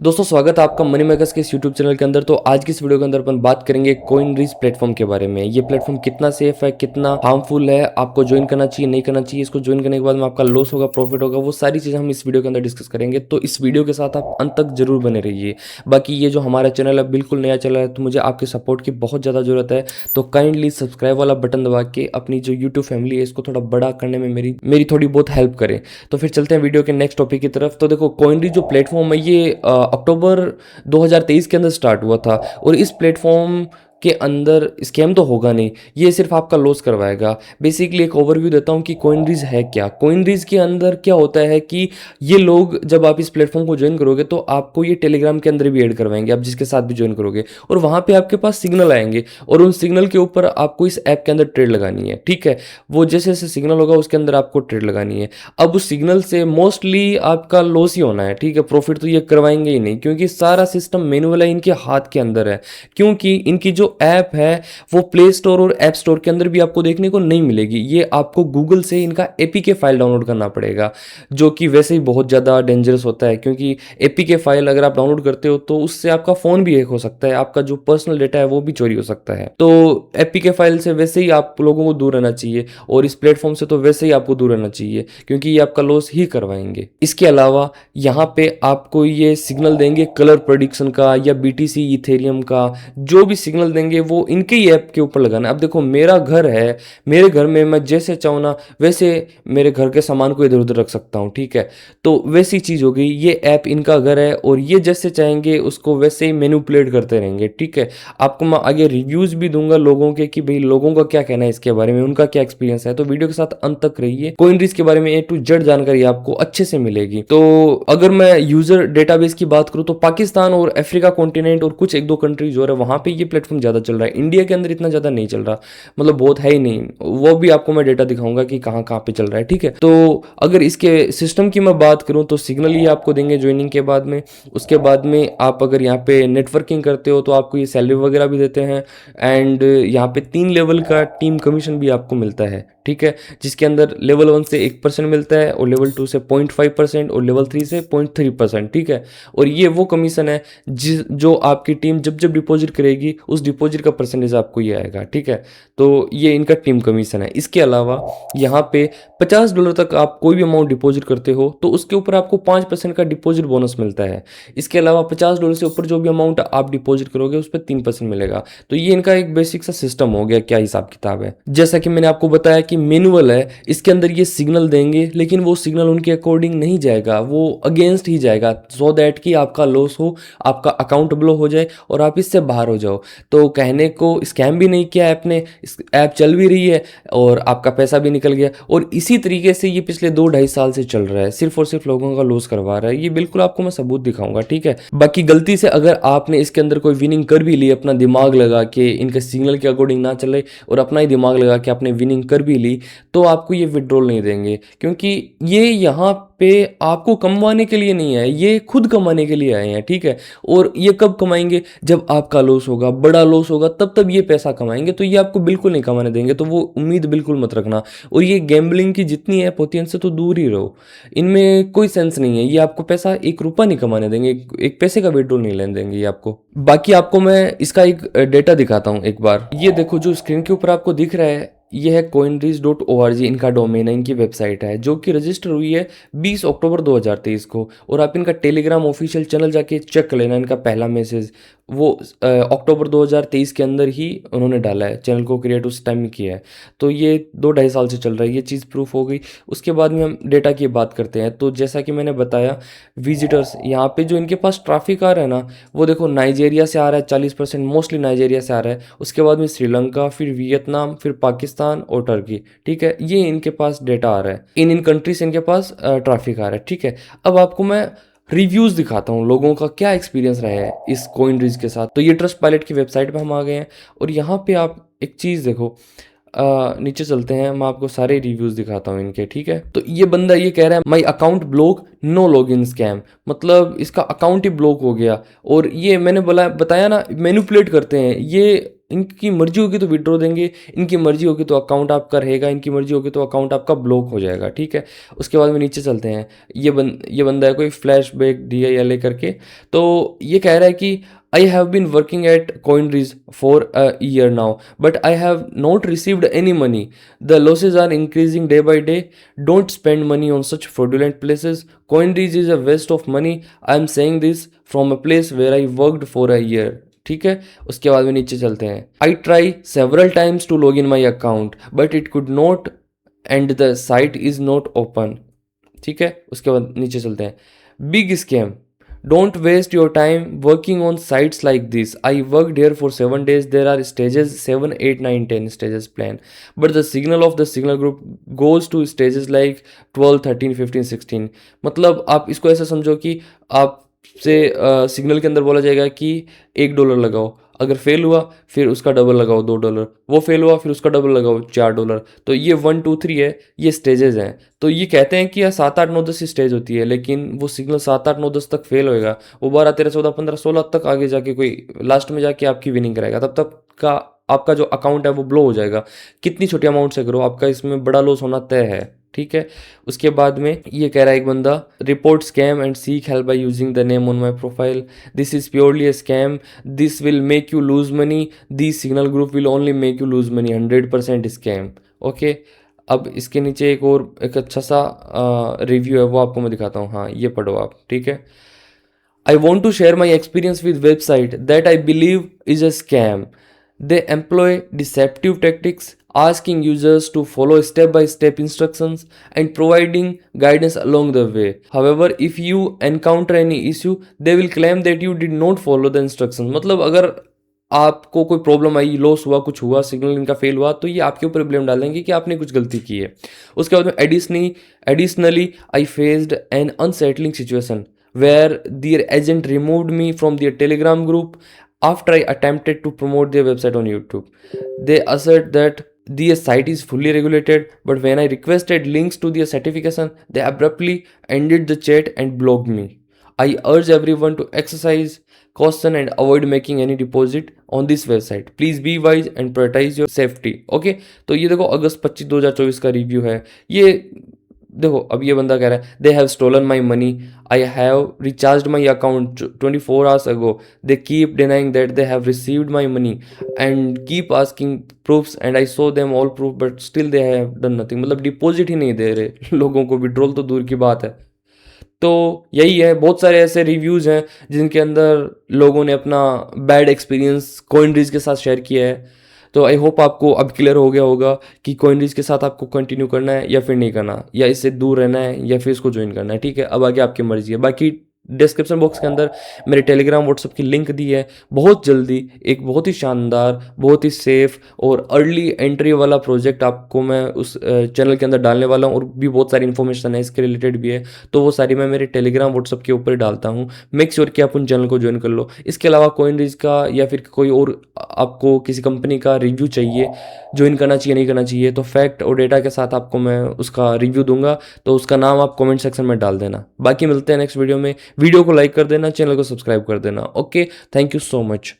दोस्तों स्वागत है आपका मनी मेकर्स के इस यूट्यूब चैनल के अंदर। तो आज की इस वीडियो के अंदर अपन बात करेंगे कॉइनरीज प्लेटफॉर्म के बारे में। ये प्लेटफॉर्म कितना सेफ है, कितना हार्मफुल है, आपको ज्वाइन करना चाहिए नहीं करना चाहिए, इसको ज्वाइन करने के बाद में आपका लॉस होगा प्रॉफिट होगा, वो सारी चीज़ें हम इस वीडियो के अंदर डिस्कस करेंगे। तो इस वीडियो के साथ आप अंत तक जरूर बने रहिए। बाकी ये जो हमारा चैनल है बिल्कुल नया चैनल है, तो मुझे आपके सपोर्ट की बहुत ज़्यादा जरूरत है। तो काइंडली सब्सक्राइब वाला बटन दबा के अपनी जो यूट्यूब फैमिली है इसको थोड़ा बड़ा करने में मेरी थोड़ी बहुत हेल्प करें। तो फिर चलते हैं वीडियो के नेक्स्ट टॉपिक की तरफ। तो देखो कॉइनरीज जो प्लेटफॉर्म है ये अक्टूबर 2023 के अंदर स्टार्ट हुआ था और इस प्लेटफॉर्म के अंदर स्कैम तो होगा नहीं, ये सिर्फ आपका लॉस करवाएगा। बेसिकली एक ओवरव्यू देता हूँ कि कॉइनरीज है क्या। कॉइनरीज के अंदर क्या होता है कि ये लोग जब आप इस प्लेटफॉर्म को ज्वाइन करोगे तो आपको ये टेलीग्राम के अंदर भी ऐड करवाएंगे, आप जिसके साथ भी ज्वाइन करोगे, और वहाँ पे आपके पास सिग्नल आएंगे और उन सिग्नल के ऊपर आपको इस ऐप के अंदर ट्रेड लगानी है। ठीक है, वो जैसे जैसे सिग्नल होगा उसके अंदर आपको ट्रेड लगानी है। अब उस सिग्नल से मोस्टली आपका लॉस ही होना है। ठीक है, प्रॉफिट तो ये करवाएंगे ही नहीं क्योंकि सारा सिस्टम मैनुअल है, इनके हाथ के अंदर है। क्योंकि इनकी जो ऐप है वो प्ले स्टोर और ऐप स्टोर के अंदर भी आपको देखने को नहीं मिलेगी। ये आपको गूगल से इनका एपीके फाइल डाउनलोड करना पड़ेगा, जो कि वैसे ही बहुत ज़्यादा डेंजरस होता है। क्योंकि एपीके फाइल अगर आप डाउनलोड करते हो तो उससे आपका फ़ोन भी हैक हो सकता है, आपका जो पर्सनल डेटा है वो भी चोरी हो सकता है। तो एपीके फाइल से वैसे ही आप लोगों को दूर रहना चाहिए और इस प्लेटफॉर्म से तो वैसे ही आपको दूर रहना चाहिए क्योंकि ये आपका लॉस ही करवाएंगे। इसके अलावा यहाँ पे आपको ये सिग्नल देंगे कलर प्रेडिक्शन का या बीटीसी इथेरियम का, जो भी सिग्नल देंगे वो इनके ही ऐप के ऊपर लगाना है। अब देखो मेरा घर है, मेरे घर में मैं जैसे चाहूँ ना वैसे मेरे घर के सामान को इधर उधर रख सकता हूँ। ठीक है, तो वैसी चीज़ हो गई, ये ऐप इनका घर है और ये जैसे चाहेंगे उसको वैसे ही मैनिपुलेट करते रहेंगे। ठीक है, आपको मैं आगे रिव्यूज़ भी दूंगा लोगों के कि भाई लोगों का क्या कहना है इसके बारे में, उनका क्या एक्सपीरियंस है। तो वीडियो के साथ अंत तक रहिए, कॉइनरीज के बारे में A to Z जानकारी आपको अच्छे से मिलेगी। तो अगर मैं यूजर डेटाबेस की बात करूँ तो पाकिस्तान और अफ्रीका कॉन्टिनेंट और कुछ एक दो कंट्रीज और है वहाँ पे ये प्लेटफॉर्म ज़्यादा चल रहा है। इंडिया के अंदर इतना ज़्यादा नहीं चल रहा, मतलब बहुत है ही नहीं। वो भी आपको मैं डेटा दिखाऊंगा कि कहाँ कहाँ पे चल रहा है। ठीक है, तो अगर इसके सिस्टम की मैं बात करूँ तो सिग्नल ही आपको देंगे ज्वाइनिंग के बाद में। उसके बाद में आप अगर यहाँ पे नेटवर्किंग करते हो तो आपको ये सैलरी वगैरह भी देते हैं एंड यहाँ पे 3 लेवल का टीम कमीशन भी आपको मिलता है। ठीक है, जिसके अंदर लेवल 1 से 1% मिलता है और लेवल 2 से 0.5% और लेवल 3 से 0.3%। ठीक है, और ये वो कमीशन है जो आपकी टीम जब जब डिपॉजिट करेगी उस डिपॉजिट का परसेंटेज आपको ये आएगा। ठीक है, तो ये इनका टीम कमीशन है। इसके अलावा यहाँ पे $50 तक आप कोई भी अमाउंट डिपॉजिट करते हो तो उसके ऊपर आपको 5% का डिपॉजिट बोनस मिलता है। इसके अलावा $50 से ऊपर जो भी अमाउंट आप डिपॉजिट करोगे उस पर 3% मिलेगा। तो ये इनका एक बेसिक सा सिस्टम हो गया, क्या हिसाब किताब है। जैसा कि मैंने आपको बताया कि मैनुअल है, इसके अंदर ये सिग्नल देंगे लेकिन वो सिग्नल उनके अकॉर्डिंग नहीं जाएगा, वो अगेंस्ट ही जाएगा, सो दैट कि आपका लॉस हो, आपका अकाउंट ब्लॉक हो जाए और आप इससे बाहर हो जाओ। तो कहने को स्कैम भी नहीं किया ऐप ने, ऐप चल भी रही है और आपका पैसा भी निकल गया। और इसी तरीके से ये पिछले 2-2.5 साल से चल रहा है, सिर्फ और सिर्फ लोगों का लॉस करवा रहा है। ये बिल्कुल आपको मैं सबूत दिखाऊंगा। ठीक है, बाकी गलती से अगर आपने इसके अंदर कोई विनिंग कर भी ली, अपना दिमाग लगा के इनके सिग्नल के अकॉर्डिंग ना चले और अपना ही दिमाग लगा के आपने विनिंग कर भी ली, तो आपको ये विड्रॉल नहीं देंगे क्योंकि ये यहाँ पे आपको कमवाने के लिए नहीं है, ये खुद कमाने के लिए आए हैं। ठीक है, और ये कब कमाएंगे, जब आपका लॉस होगा, बड़ा लॉस होगा, तब ये पैसा कमाएंगे। तो ये आपको बिल्कुल नहीं कमाने देंगे, तो वो उम्मीद बिल्कुल मत रखना। और ये गैम्बलिंग की जितनी ऐप होती है इनसे तो दूर ही रहो, इनमें कोई सेंस नहीं है। ये आपको पैसा ₹1 नहीं कमाने देंगे, एक पैसे का विड्रॉल नहीं लेने देंगे ये आपको। बाकी आपको मैं इसका एक डेटा दिखाता हूँ एक बार। ये देखो जो स्क्रीन के ऊपर आपको दिख रहा है ये है coinbase.org, इनका डोमेन है, इनकी वेबसाइट है जो कि रजिस्टर हुई है 20 अक्टूबर 2023 को। और आप इनका टेलीग्राम ऑफिशियल चैनल जाके चेक कर लेना, इनका पहला मैसेज वो अक्टूबर 2023 के अंदर ही उन्होंने डाला है, चैनल को क्रिएट उस टाइम में किया है। तो ये 2-2.5 साल से चल रहा है, ये चीज़ प्रूफ हो गई। उसके बाद में हम डेटा की बात करते हैं। तो जैसा कि मैंने बताया विजिटर्स यहाँ पे जो इनके पास ट्रैफिक आ रहा है ना, वो देखो नाइजेरिया से आ रहा है 40%, मोस्टली नाइजेरिया से आ रहा है। उसके बाद में श्रीलंका, फिर वियतनाम, फिर पाकिस्तान और टर्की। ठीक है, ये इनके पास डेटा आ रहा है, इन कंट्री से इनके पास ट्रैफिक आ रहा है। ठीक है, अब आपको मैं रिव्यूज़ दिखाता हूँ लोगों का क्या एक्सपीरियंस रहा है इस कॉइनरीज के साथ। तो ये ट्रस्ट पायलट की वेबसाइट पे हम आ गए हैं और यहाँ पे आप एक चीज़ देखो, नीचे चलते हैं, मैं आपको सारे रिव्यूज़ दिखाता हूँ इनके। ठीक है, तो ये बंदा ये कह रहा है my account block, no login scam, मतलब इसका अकाउंट ही ब्लॉक हो गया। और ये मैंने बताया ना मैनिपुलेट करते हैं, ये इनकी मर्जी होगी तो विड्रॉ देंगे, इनकी मर्जी होगी तो अकाउंट आपका रहेगा, इनकी मर्जी होगी तो अकाउंट आपका ब्लॉक हो जाएगा, ठीक है। उसके बाद में नीचे चलते हैं। ये बंदा है कोई फ्लैशबैक DILA करके। तो ये कह रहा है कि I have been working at CoinReach for a year now, but I have not received any money. The losses are increasing day by day. Don't spend money on such fraudulent places. CoinReach is a waste of money. I am saying this from a place where I worked for a year. ठीक है। उसके बाद में नीचे चलते हैं। I try several times to log in my account, but it could not, and the site is not open. ठीक है। उसके बाद नीचे चलते हैं। Big scam. Don't waste your time working on sites like this. I worked here for 7 days. There are stages 7, 8, 9, 10 stages planned. But the signal of the signal group goes to stages like 12, 13, 15, 16. मतलब आप इसको ऐसा समझो कि आपसे signal के अंदर बोला जाएगा कि $1 लगाओ, अगर फेल हुआ फिर उसका डबल लगाओ $2, वो फेल हुआ फिर उसका डबल लगाओ $4। तो ये 1, 2, 3 है, ये स्टेजेस हैं। तो ये कहते हैं कि 7, 8, 9, 10 स्टेज होती है, लेकिन वो सिग्नल 7, 8, 9, 10 तक फेल होएगा, वो 12, 13, 14, 15, 16 तक आगे जाके कोई लास्ट में जाके आपकी विनिंग कराएगा। तब तक का आपका जो अकाउंट है वो ब्लो हो जाएगा। कितनी छोटी अमाउंट से करो, आपका इसमें बड़ा लॉस होना तय है, ठीक है। उसके बाद में ये कह रहा है एक बंदा, report scam and seek help by using the name on my profile. This is purely a scam, this will make you lose money, this signal group will only make you lose money, 100% scam. Okay. अब इसके नीचे एक अच्छा सा review है, वो आपको मैं दिखाता हूँ। हाँ, ये पढ़ो आप, ठीक है। I want to share my experience with website that I believe is a scam. They employ deceptive tactics, asking users to follow step-by-step instructions and providing guidance along the way. However, if you encounter any issue, they will claim that you did not follow the instructions. मतलब अगर आपको कोई problem आई, loss हुआ, कुछ हुआ, signal इनका fail हुआ, तो ये आपके ऊपर ब्लेम डालेंगे कि आपने कुछ गलती की है। उसके बाद में additionally I faced an unsettling situation where their agent removed me from their Telegram group after I attempted to promote their website on YouTube. They assert that their site is fully regulated, but when I requested links to their certification, they abruptly ended the chat and blocked me. I urge everyone to exercise caution and avoid making any deposit on this website. Please be wise and prioritize your safety. Okay, तो ये देखो अगस्त 25, 2024 का review है। ये देखो, अब ये बंदा कह रहा है, they have stolen my money, I have recharge my account 24 hours ago, they keep denying that they have received my money and keep asking proofs and I showed them all proof but still they have done nothing. मतलब deposit ही नहीं दे रहे लोगों को, withdrawal तो दूर की बात है। तो यही है, बहुत सारे ऐसे रिव्यूज़ हैं जिनके अंदर लोगों ने अपना बैड एक्सपीरियंस कॉइनरीज के साथ शेयर किया है। तो आई होप आपको अब क्लियर हो गया होगा कि कॉइनरीज के साथ आपको कंटिन्यू करना है या फिर नहीं करना, या इससे दूर रहना है या फिर इसको ज्वाइन करना है, ठीक है। अब आगे आपकी मर्जी है। बाकी डिस्क्रिप्शन बॉक्स के अंदर मेरे टेलीग्राम व्हाट्सअप की लिंक दी है। बहुत जल्दी एक बहुत ही शानदार, बहुत ही सेफ और अर्ली एंट्री वाला प्रोजेक्ट आपको मैं उस चैनल के अंदर डालने वाला हूँ, और भी बहुत सारी इन्फॉर्मेशन है इसके रिलेटेड भी है, तो वो सारी मैं मेरे टेलीग्राम व्हाट्सअप के ऊपर डालता हूँ। मेक श्योर कि आप उन चैनल को ज्वाइन कर लो। इसके अलावा कॉइनरीज का या फिर कोई और आपको किसी कंपनी का रिव्यू चाहिए, ज्वाइन करना चाहिए नहीं करना चाहिए, तो फैक्ट और डेटा के साथ आपको मैं उसका रिव्यू दूंगा, तो उसका नाम आप कमेंट सेक्शन में डाल देना। बाकी मिलते हैं नेक्स्ट वीडियो में। वीडियो को लाइक कर देना, चैनल को सब्सक्राइब कर देना। Okay, thank you so much.